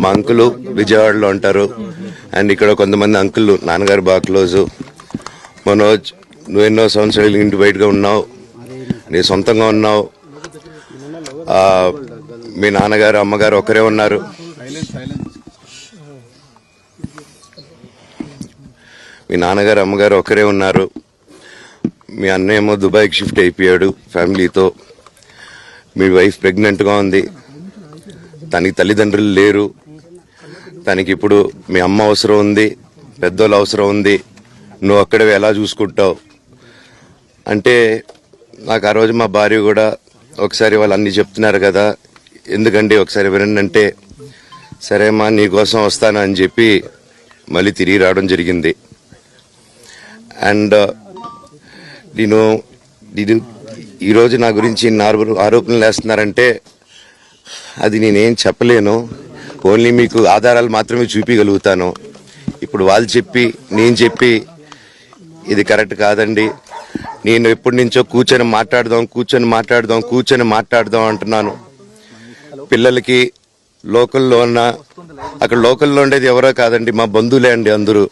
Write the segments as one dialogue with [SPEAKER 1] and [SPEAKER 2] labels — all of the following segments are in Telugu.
[SPEAKER 1] మా అంకులు విజయవాడలో ఉంటారు. అండ్ ఇక్కడ కొంతమంది అంకుల్ నాన్నగారు బాగా క్లోజు. మనోజ్, నువ్వు ఎన్నో సంవత్సరాలు ఇంటి బయటగా ఉన్నావు, నీ సొంతంగా ఉన్నావు. మీ నాన్నగారు అమ్మగారు ఒకరే ఉన్నారు. మీ నాన్నగారు అమ్మగారు ఒకరే ఉన్నారు. మీ అన్నయ్య ఏమో దుబాయ్కి షిఫ్ట్ అయిపోయాడు ఫ్యామిలీతో. మీ వైఫ్ ప్రెగ్నెంట్గా ఉంది. తనకి తల్లిదండ్రులు లేరు. తనకి ఇప్పుడు మీ అమ్మ అవసరం ఉంది, పెద్దోళ్ళు అవసరం ఉంది. నువ్వు అక్కడే ఎలా చూసుకుంటావు అంటే, నాకు ఆ రోజు మా భార్య కూడా ఒకసారి వాళ్ళు అన్నీ చెప్తున్నారు కదా, ఎందుకంటే ఒకసారి వినండి అంటే, సరేమ్మా నీకోసం వస్తాను అని చెప్పి మళ్ళీ తిరిగి రావడం జరిగింది. అండ్ నేను ఈరోజు నా గురించి ఆరోపణలు వేస్తున్నారంటే అది నేనేం చెప్పలేను. ఓన్లీ మీకు ఆధారాలు మాత్రమే చూపించగలుగుతాను. ఇప్పుడు వాళ్ళు చెప్పి నేను చెప్పి ఇది కరెక్ట్ కాదండి. నేను ఎప్పటి నుంచో కూర్చొని మాట్లాడదాం అంటున్నాను. పిల్లలకి లోకల్లో ఉన్న, అక్కడ లోకల్లో ఉండేది ఎవరో కాదండి, మా బంధువులే అండి అందరూ.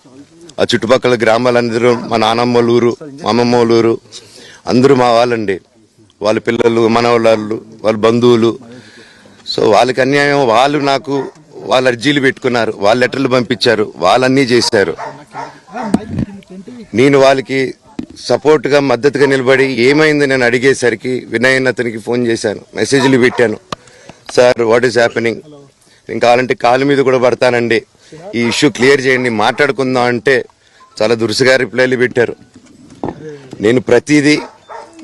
[SPEAKER 1] ఆ చుట్టుపక్కల గ్రామాలందరూ మా నానమ్మ ఊరు, మా అమ్మమ్మ ఊరు అందరూ మా వాళ్ళండి. వాళ్ళ పిల్లలు, మనవాళ్ళు, వాళ్ళ బంధువులు. సో వాళ్ళకి అన్యాయం, వాళ్ళు నాకు వాళ్ళ అర్జీలు పెట్టుకున్నారు, వాళ్ళ లెటర్లు పంపించారు, వాళ్ళన్నీ చేశారు. నేను వాళ్ళకి సపోర్ట్గా మద్దతుగా నిలబడి ఏమైంది నేను అడిగేసరికి వినయ్ అతనికి ఫోన్ చేశాను, మెసేజ్లు పెట్టాను. సార్ వాట్ ఈస్ హ్యాపెనింగ్, నేను కావాలంటే కాలు మీద కూడా పడతానండి, ఈ ఇష్యూ క్లియర్ చేయండి, మాట్లాడుకుందాం అంటే చాలా దురుసుగా రిప్లైలు పెట్టారు. నేను ప్రతిదీ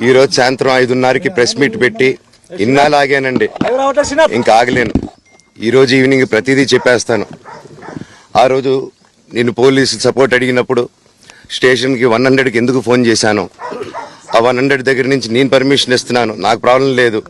[SPEAKER 1] ఈరోజు సాయంత్రం 5:30కి ప్రెస్ మీట్ పెట్టి ఇన్నాళ్ళు ఆగానండి, ఇంకా ఆగలేను. ఈరోజు ఈవినింగ్ ప్రతిదీ చెప్పేస్తాను. ఆ రోజు నేను పోలీసు సపోర్ట్ అడిగినప్పుడు స్టేషన్కి 100కి ఎందుకు ఫోన్ చేశాను, ఆ 100 దగ్గర నుంచి నేను పర్మిషన్ ఇస్తున్నాను, నాకు ప్రాబ్లం లేదు.